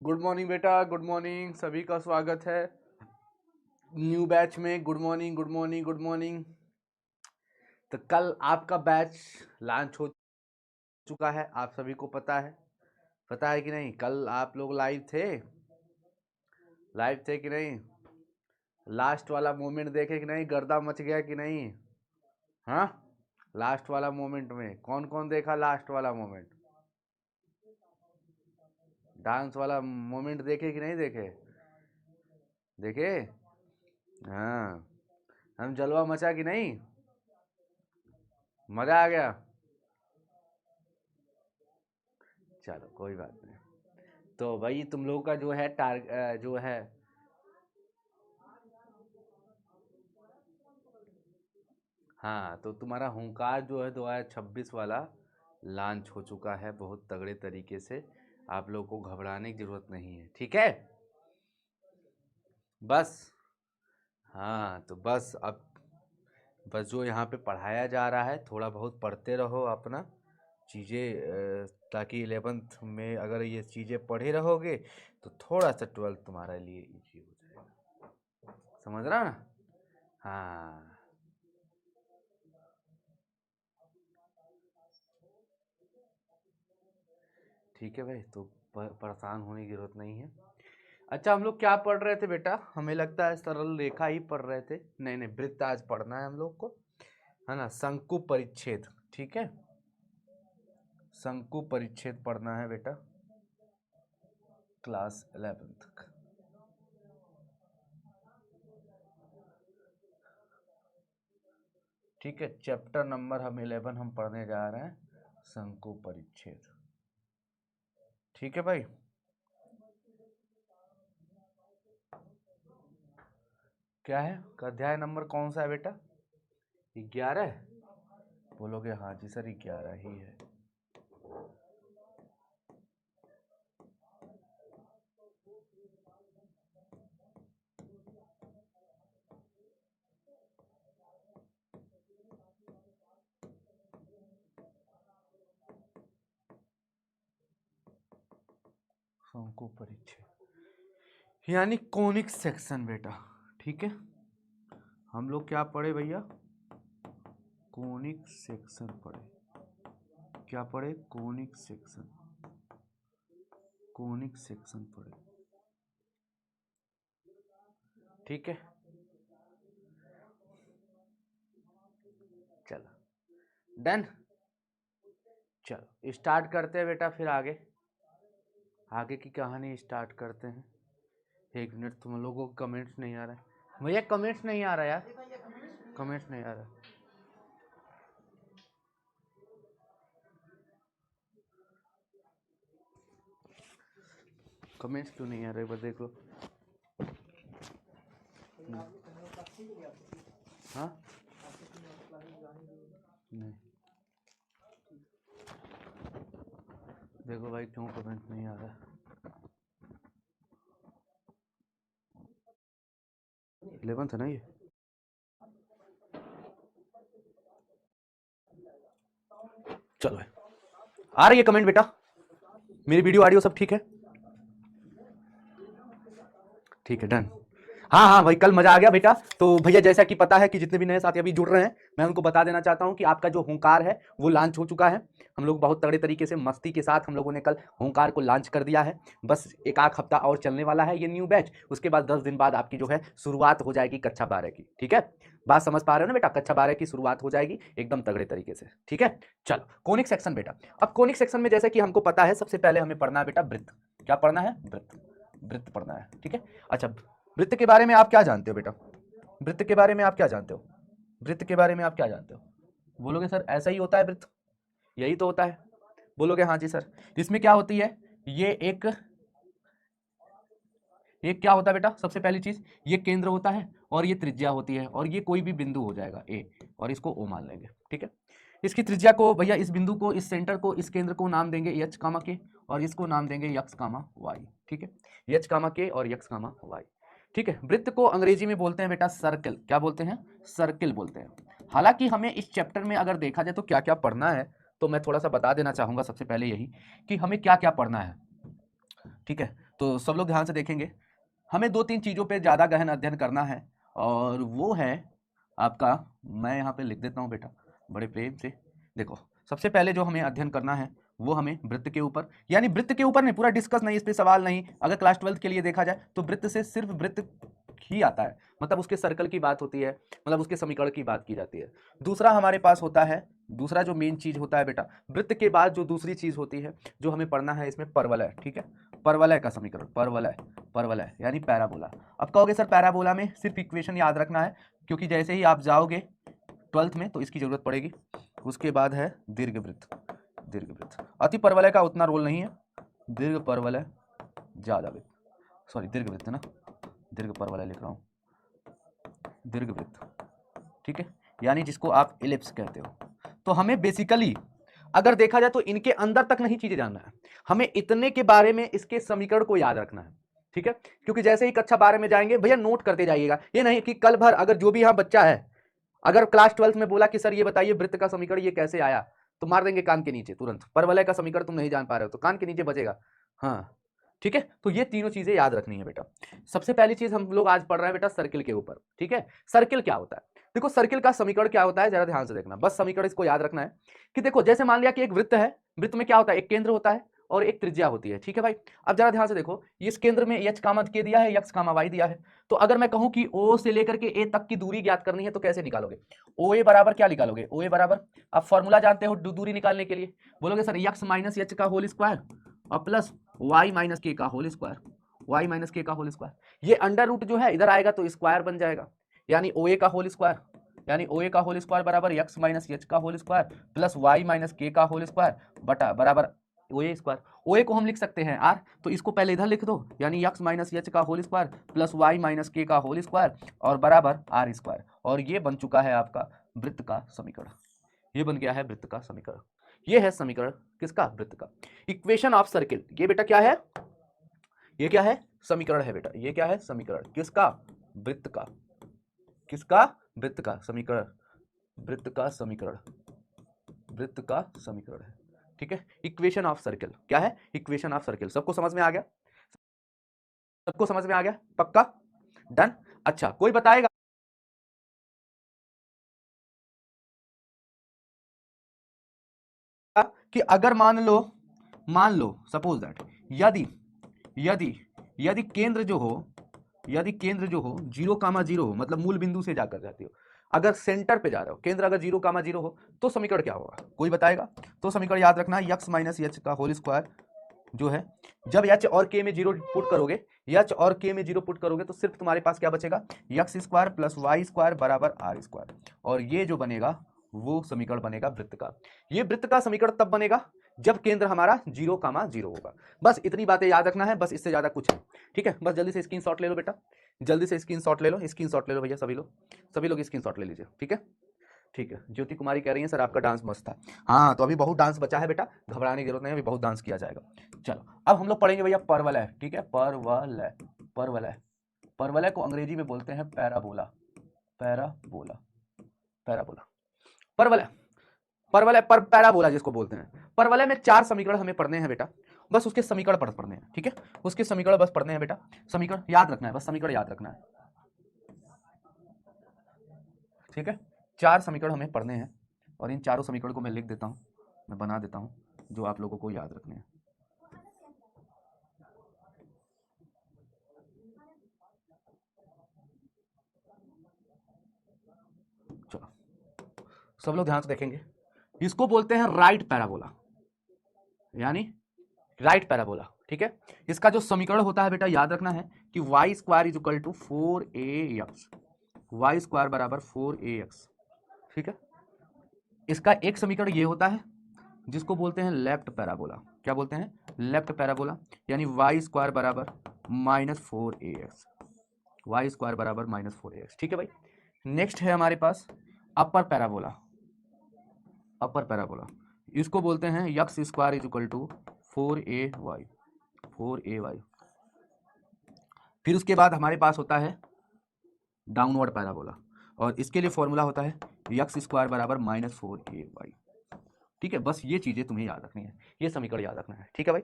Good morning बेटा, good morning. सभी का स्वागत है न्यू बैच में। Good morning, good morning, good morning. तो कल आपका बैच लॉन्च हो चुका है, आप सभी को पता है कि नहीं? कल आप लोग लाइव थे कि नहीं? लास्ट वाला मोमेंट देखे कि नहीं? गर्दा मच गया कि नहीं? हाँ, लास्ट वाला मोमेंट में कौन कौन देखा? लास्ट वाला मोमेंट, डांस वाला मोमेंट देखे कि नहीं देखे? देखे? हाँ, हम जलवा मचा कि नहीं? मजा आ गया? चलो कोई बात नहीं। तो भाई तुम लोगों का जो है जो है, हाँ, तो तुम्हारा हुंकार जो है 2026 वाला लॉन्च हो चुका है बहुत तगड़े तरीके से। आप लोगों को घबराने की जरूरत नहीं है, ठीक है? बस, हाँ, तो बस जो यहाँ पे पढ़ाया जा रहा है थोड़ा बहुत पढ़ते रहो अपना चीज़ें, ताकि 11th में अगर ये चीज़ें पढ़े रहोगे तो थोड़ा सा 12th तुम्हारे लिए इजी हो जाएगा। समझ रहा ना? हाँ, ठीक है भाई। तो परेशान होने की जरूरत नहीं है। अच्छा, हम लोग क्या पढ़ रहे थे बेटा? हमें लगता है सरल रेखा ही पढ़ रहे थे। नहीं नहीं, वृत्त आज पढ़ना है हम लोग को, है ना? शंकु परिच्छेद, ठीक है? शंकु परिच्छेद पढ़ना है बेटा, क्लास 11th तक। ठीक है, चैप्टर नंबर हम 11 हम पढ़ने जा रहे हैं, शंकु परिच्छेद। ठीक है भाई। क्या है? अध्याय नंबर कौन सा है बेटा? 11? बोलोगे हाँ जी सर 11 ही है। शंकु परिच्छेद यानी कोनिक सेक्शन बेटा, ठीक है? हम लोग क्या पढ़े भैया? कोनिक सेक्शन पढ़े। क्या पढ़े? कोनिक सेक्शन, कोनिक सेक्शन पढ़े, ठीक है? चलो डन। चलो स्टार्ट करते हैं बेटा, फिर आगे आगे की कहानी स्टार्ट करते हैं। एक मिनट, तुम लोगों को कमेंट्स नहीं आ रहा है भैया, कमेंट्स नहीं आ रहा यार, कमेंट्स नहीं आ रहा। कमेंट्स क्यों नहीं आ रहे? बस देख लो। हाँ, नहीं देखो भाई, क्यों कमेंट नहीं आ रहा? 11th है ना ये? चलो आ रही है कमेंट बेटा? मेरी वीडियो ऑडियो सब ठीक है? ठीक है, डन। हाँ हाँ भाई, कल मजा आ गया बेटा। तो भैया जैसा कि पता है कि जितने भी नए साथी अभी जुड़ रहे हैं, मैं उनको बता देना चाहता हूं कि आपका जो हुंकार है वो लॉन्च हो चुका है। हम लोग बहुत तगड़े तरीके से मस्ती के साथ हम लोगों ने कल हुंकार को लॉन्च कर दिया है। बस एक आध हफ्ता और चलने वाला है ये न्यू बैच। उसके बाद 10 दिन बाद आपकी जो है शुरुआत हो जाएगी कक्षा 12 की, ठीक है? बात समझ पा रहे हो ना बेटा? कक्षा 12 की शुरुआत हो जाएगी एकदम तगड़े तरीके से, ठीक है? चलो कोनिक सेक्शन बेटा। अब कोनिक सेक्शन में जैसे कि हमको पता है, सबसे पहले हमें पढ़ना है बेटा वृत्त। क्या पढ़ना है? वृत्त। वृत्त पढ़ना है, ठीक है? अच्छा, वृत्त के बारे में आप क्या जानते हो बेटा? वृत्त के बारे में आप क्या जानते हो? वृत्त के बारे में आप क्या जानते हो? बोलोगे सर ऐसा ही होता है वृत्त, यही तो होता है। बोलोगे हाँ जी सर। इसमें क्या होती है? ये एक ये क्या होता है बेटा? सबसे पहली चीज, ये केंद्र होता है और ये त्रिज्या होती है, और ये कोई भी बिंदु हो जाएगा ए, और इसको ओ मान लेंगे, ठीक है? इसकी त्रिज्या को भैया, इस बिंदु को, इस सेंटर को, इस केंद्र को नाम देंगे एच कामा के, और इसको नाम देंगे यक्स कामा वाई, ठीक है? एच कामा के और यक्स कामा वाई, ठीक है? वृत्त को अंग्रेजी में बोलते हैं बेटा सर्कल। क्या बोलते हैं? सर्कल बोलते हैं। हालांकि हमें इस चैप्टर में अगर देखा जाए तो क्या क्या पढ़ना है, तो मैं थोड़ा सा बता देना चाहूंगा। सबसे पहले यही कि हमें क्या क्या पढ़ना है, ठीक है? तो सब लोग ध्यान से देखेंगे। हमें 2-3 चीज़ों पे ज़्यादा गहन अध्ययन करना है, और वो है आपका, मैं यहाँ पे लिख देता हूँ बेटा बड़े प्रेम से। देखो, सबसे पहले जो हमें अध्ययन करना है वो हमें वृत्त के ऊपर, यानी वृत्त के ऊपर नहीं, पूरा डिस्कस नहीं, इस पे सवाल नहीं। अगर क्लास 12th के लिए देखा जाए तो वृत्त से सिर्फ वृत्त ही आता है, मतलब उसके सर्कल की बात होती है, मतलब उसके समीकरण की बात की जाती है। दूसरा हमारे पास होता है, दूसरा जो मेन चीज होता है बेटा, वृत्त के बाद जो दूसरी चीज होती है जो हमें पढ़ना है इसमें, परवलय। ठीक है, परवलय का समीकरण, परवलय, परवलय यानी पैराबोला। अब कहोगे सर पैराबोला में सिर्फ इक्वेशन याद रखना है, क्योंकि जैसे ही आप जाओगे 12th में तो इसकी जरूरत पड़ेगी। उसके बाद है दीर्घवृत्त, दीर्घवृत्त। अति परवलय का उतना रोल नहीं है, दीर्घ परवलय ज्यादा वृत्त, सॉरी दीर्घवृत्त ना, दीर्घ परवलय लिख रहा हूं, दीर्घवृत्त। ठीक है, यानी जिसको आप इलिप्स कहते हो। तो हमें बेसिकली अगर देखा जाए तो इनके अंदर तक नहीं चीजें जानना है, हमें इतने के बारे में, इसके समीकरण को याद रखना है। ठीक है, क्योंकि जैसे ही कक्षा 12 में जाएंगे भैया नोट करते जाइएगा, ये नहीं कि कल भर अगर जो भी यहाँ बच्चा है अगर क्लास 12th में बोला कि सर ये बताइए वृत्त का समीकरण ये कैसे आया, तो मार देंगे कान के नीचे तुरंत। परवलय का समीकरण तुम नहीं जान पा रहे हो तो कान के नीचे बजेगा। हाँ ठीक है, तो ये तीनों चीजें याद रखनी है बेटा। सबसे पहली चीज हम लोग आज पढ़ रहे हैं बेटा सर्किल के ऊपर। ठीक है, सर्किल क्या होता है, देखो सर्किल का समीकरण क्या होता है जरा ध्यान से देखना, बस समीकरण इसको याद रखना है कि देखो जैसे मान लिया कि एक वृत्त है, वृत्त में क्या होता है, एक केंद्र होता है और एक त्रिज्या होती है। ठीक है भाई, अब जरा ध्यान से देखो, इस केंद्र में एच कामा के दिया है, एक्स कामा वाई दिया है। तो अगर मैं कहूं कि ओ से लेकर के ए तक की दूरी ज्ञात करनी है तो कैसे निकालोगे, ओ ए बराबर क्या निकालोगे, ओ ए बराबर आप फॉर्मूला जानते हो दूरी निकालने के लिए, बोलोगे सर एक्स माइनस एच का होल स्क्वायर और प्लस वाई माइनस के का whole square, Y minus k का होल स्क्वायर। ये अंडर रूट जो है इधर आएगा तो स्क्वायर बन जाएगा, यानी ओ ए का होल स्क्वायर, यानी ओ ए का होल स्क्वायर बराबर एक्स माइनस एच का whole square plus y minus k का होल स्क्वायर बटा बराबर ओ ए स्क्वायर। ओ ए को हम लिख सकते हैं आर, तो इसको पहले इधर लिख दो, यानी एक्स माइनस एच का whole square plus y minus k का होल स्क्वायर और बराबर आर स्क्वायर। और ये बन चुका है आपका वृत्त का समीकरण, ये बन गया है वृत्त का समीकरण। ये है समीकरण किसका, वृत्त का। इक्वेशन ऑफ सर्किल, ये बेटा क्या है, ये क्या है, समीकरण है बेटा, ये क्या है, समीकरण किसका, वृत्त का, किसका, वृत्त का समीकरण, वृत्त का समीकरण, वृत्त का समीकरण है। ठीक है, इक्वेशन ऑफ सर्किल क्या है, इक्वेशन ऑफ सर्किल। सबको समझ में आ गया, सबको समझ में आ गया, पक्का, डन। अच्छा कोई बताएगा कि अगर मान लो सपोज दैट यदि यदि यदि केंद्र जो हो, यदि केंद्र जो हो 0,0 हो, मतलब मूल बिंदु से जाकर जाती हो, अगर सेंटर पे जा रहे हो, केंद्र अगर 0,0 हो तो समीकरण क्या होगा, कोई बताएगा। तो समीकरण याद रखना, एक्स माइनस एच का होल स्क्वायर जो है, जब एच और के में 0 पुट करोगे, एच और के में 0 पुट करोगे तो सिर्फ तुम्हारे पास क्या बचेगा, x square plus y square बराबर आर स्क्वायर। और ये जो बनेगा वो समीकरण बनेगा वृत्त का। ये वृत्त का समीकरण तब बनेगा जब केंद्र हमारा 0,0 होगा। बस इतनी बातें याद रखना है, बस इससे ज्यादा कुछ है। ठीक है, बस जल्दी से स्क्रीनशॉट ले लो बेटा, जल्दी से स्क्रीनशॉट ले लो, स्क्रीनशॉट ले लो भैया, सभी लोग स्क्रीनशॉट ले लीजिए। ठीक है, ठीक है, ज्योति कुमारी कह रही है सर आपका डांस मस्त था। हाँ तो अभी बहुत डांस बचा है बेटा, घबराने की जरूरत नहीं है, अभी बहुत डांस किया जाएगा। चलो अब हम लोग पढ़ेंगे भैया परवलय। ठीक है, परवलय, परवलय, परवलय को अंग्रेजी में बोलते हैं पैराबोला, पैराबोला, पैराबोला, परवलय, परवलय पर पैराबोला जिसको बोलते हैं। परवलय में 4 समीकरण हमें पढ़ने हैं बेटा, बस उसके समीकरण पढ़ने हैं। ठीक है, उसके समीकरण बस पढ़ने हैं बेटा, समीकरण याद रखना है, बस समीकरण याद रखना है। ठीक है, 4 समीकरण हमें पढ़ने हैं और इन चारों समीकरण को मैं लिख देता हूं, मैं बना देता हूं, जो आप लोगों को याद रखने हैं। चलो सब लोग ध्यान से देखेंगे, इसको बोलते हैं राइट पैराबोला, यानी राइट पैराबोला। ठीक है, इसका जो समीकरण होता है बेटा याद रखना है कि y square is equal to 4ax, y square बराबर 4ax। ठीक है, इसका एक समीकरण ये होता है जिसको बोलते हैं लेफ्ट पैराबोला, क्या बोलते हैं, लेफ्ट पैराबोला, यानी वाई स्क्वायर बराबर -4ax, वाई स्क्वायर बराबर -4ax। ठीक है भाई, नेक्स्ट है हमारे पास अपर पैराबोला, अपर पैराबोला, इसको बोलते हैं x square is equal to 4ay, 4ay। फिर उसके बाद हमारे पास होता है डाउनवर्ड पैराबोला, और इसके लिए फॉर्मूला होता है एक्स स्क्वायर बराबर -4ay। ठीक है, बस ये चीजें तुम्हें याद रखनी है, ये समीकरण याद रखना है। ठीक है भाई,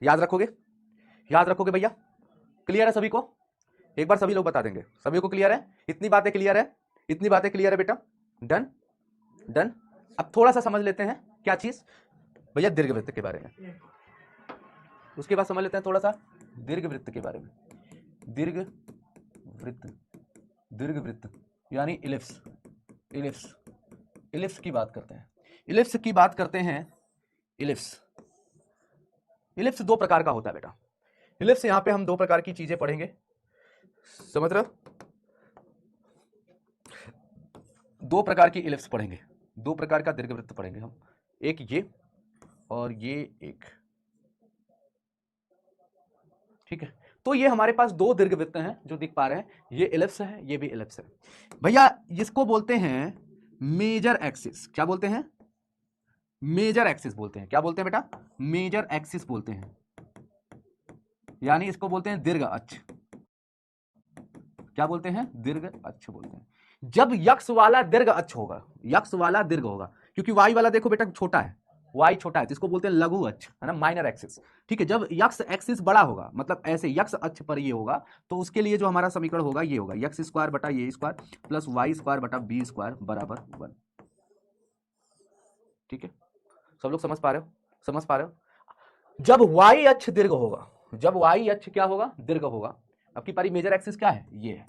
याद रखोगे, याद रखोगे भैया? क्लियर है सभी को? एक बार सभी लोग बता देंगे, सभी को क्लियर है? इतनी बातें क्लियर है? इतनी बातें क्लियर है बेटा? Done done. अब थोड़ा सा समझ लेते हैं क्या चीज भैया, दीर्घवृत्त के बारे में। उसके बाद समझ लेते हैं थोड़ा सा दीर्घवृत्त के बारे में। दीर्घवृत्त, दीर्घवृत्त यानी इलिप्स। इलिप्स, इलिप्स की बात करते हैं। इलिप्स की बात करते हैं। इलिप्स, इलिप्स दो प्रकार का होता है बेटा। इलिप्स यहां पे हम दो प्रकार की चीजें पढ़ेंगे, समझ रहे हो? दो प्रकार की इलिप्स पढ़ेंगे, दो प्रकार का दीर्घवृत्त पढ़ेंगे हम, एक ये और ये एक, ठीक है। तो ये हमारे पास दो दीर्घवृत्त हैं जो दिख पा रहे हैं, ये इलिप्स है, ये भी इलिप्स है भैया। इसको बोलते हैं मेजर एक्सिस। क्या बोलते हैं? मेजर एक्सिस बोलते हैं। क्या बोलते हैं बेटा? मेजर एक्सिस बोलते हैं, यानी इसको बोलते हैं दीर्घ अक्ष। क्या बोलते हैं? दीर्घ अक्ष बोलते हैं। जब यक्ष वाला दीर्घ अक्ष होगा, यक्ष वाला दीर्घ होगा, क्योंकि वाई वाला देखो बेटा छोटा है, वाई छोटा है, तो इसको बोलते हैं लघु अक्ष, है ना, माइनर एक्सिस। ठीक है, जब यक्ष एक्सिस बड़ा होगा, मतलब ऐसे यक्ष अक्ष पर ये होगा, तो उसके लिए जो हमारा समीकरण होगा ये होगा यक्ष स्क्वायर बटा ये स्क्वायर प्लस वाई स्क्वायर बटा बी स्क्वायर बराबर 1। ठीक है, सब लोग समझ पा रहे हो? समझ पा रहे हो? जब वाई अक्ष दीर्घ होगा, जब वाई अक्ष क्या होगा? दीर्घ होगा। अब की पारी मेजर एक्सिस क्या है? ये है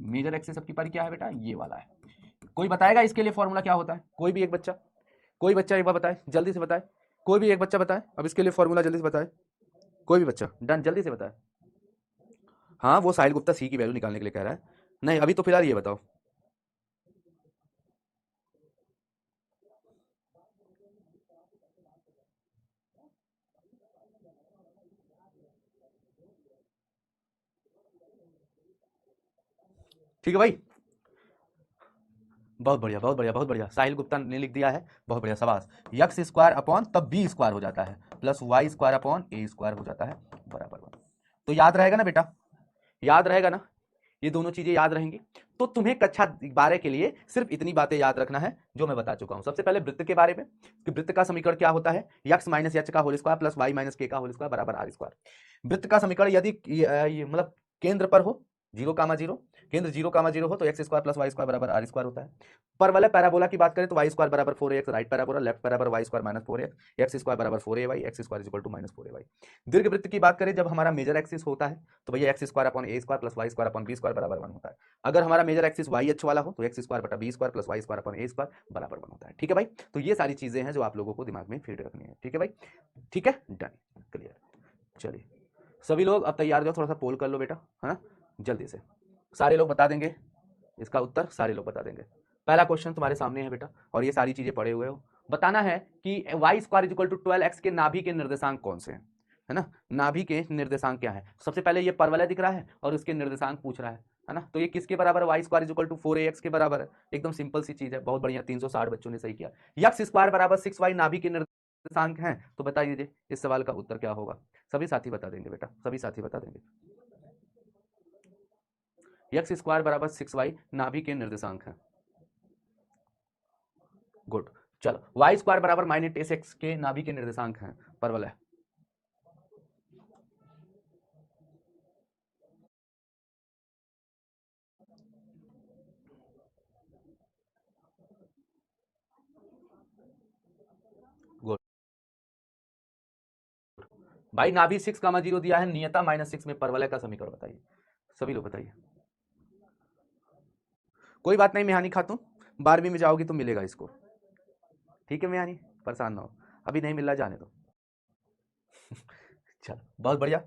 मेजर एक्सिस। अब की पारी क्या है बेटा? ये वाला है। कोई बताएगा इसके लिए फॉर्मूला क्या होता है? कोई भी एक बच्चा, कोई बच्चा एक बार बताए, जल्दी से बताए, कोई भी एक बच्चा बताए अब इसके लिए फॉर्मूला, जल्दी से बताए, कोई भी बच्चा। डन, जल्दी से बताए। हाँ, वो साहिल गुप्ता सी की वैल्यू निकालने के लिए कह रहा है। नहीं, अभी तो फिलहाल ये बताओ। ठीक है भाई, बहुत बढ़िया, बहुत बढ़िया, बहुत बढ़िया। साहिल गुप्ता ने लिख दिया है, बहुत बढ़िया, शाबाश। यक्स स्क्वायर अपॉन तब बी स्क्वायर हो जाता है plus y square upon a square हो जाता है बराबर 1। तो याद रहेगा ना बेटा? याद रहेगा ना? ये दोनों चीजें याद रहेंगी। तो तुम्हें कक्षा 12 के लिए सिर्फ इतनी बातें याद रखना है जो मैं बता चुका हूं। सबसे पहले वृत्त के बारे में कि वृत्त का समीकरण क्या होता है? यक्स माइनस एच का whole square plus y minus k का होल स्क्वायर बराबर आर स्क्वायर। वृत्त का समीकरण यदि मतलब केंद्र पर हो, 0,0, केंद्र 0,0 हो तो x square plus y square बराबर आर स्क्वायर होता है। पर वाले पैराबोला की बात करें तो वाई स्क्वायर बराबर 4x right parabola, left parabola y square minus 4x, x square बराबर 4ay, x square equal to minus 4ay। दीर्घवृत्त की बात करें जब हमारा मेजर एक्सिस होता है तो भैया x square upon a square plus y square upon b square बराबर 1 होता है। अगर हमारा मेजर एक्सिस वाई अक्ष वाला हो तो एक्स स्क्वायर बटा b square plus y square upon a square बराबर 1 होता है। ठीक है भाई, तो ये सारी चीजें हैं जो आप लोगों को दिमाग में फीड रखनी है। ठीक है भाई, ठीक है, डन, क्लियर। चलिए सभी लोग अब तैयार जाओ, थोड़ा सा पोल कर लो बेटा, है ना, जल्दी से। सारे लोग बता देंगे इसका उत्तर, सारे लोग बता देंगे। पहला क्वेश्चन तुम्हारे सामने है बेटा, और ये सारी चीजें पढ़े हुए हो। बताना है कि y square is equal to 12x के नाभि के निर्देशांक कौन से हैं, है ना, नाभि के निर्देशांक क्या है। सबसे पहले ये परवलय दिख रहा है और उसके निर्देशांक पूछ रहा है ना। तो ये किसके बराबर है? Y square is equal to 4ax के बराबर है। एकदम सिंपल सी चीज है, बहुत बढ़िया, 360 बच्चों ने सही किया। यक्स स्क्वायर बराबर 6y नाभि के निर्देशांक हैं, तो बता दीजिए इस सवाल का उत्तर क्या होगा। सभी साथी बता देंगे बेटा, सभी साथी बता देंगे। एक्स स्क्वायर बराबर 6y नाभि के निर्देशांक है। गुड, चलो वाई स्क्वायर बराबर माइनस एक्स के नाभि के निर्देशांक हैं, परवल है। गुड भाई, नाभि 6,0 दिया है, नियता -6 में परवलय का समीकरण बताइए, सभी लोग बताइए। कोई बात नहीं मेहानी खातून, 12वीं में जाओगी तो मिलेगा इसको। ठीक है मेहानी, परेशान ना हो, अभी नहीं मिल रहा, जाने दो। चलो बहुत बढ़िया,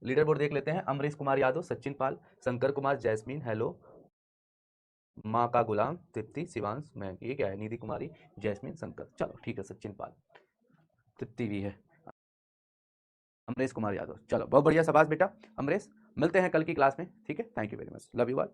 लीडर बोर्ड देख लेते हैं। अमरीश कुमार यादव, सचिन पाल, शंकर कुमार, जैस्मीन, हेलो, माँ का गुलाम, तृप्ति, शिवांश, मैं, ये क्या है, निधि कुमारी, जैस्मीन, शंकर। चलो ठीक है, सचिन पाल, तृप्ति भी है, अमरीश कुमार यादव। चलो बहुत बढ़िया, शाबाश बेटा अमरीश। मिलते हैं कल की क्लास में, ठीक है, thank you very much, love you all.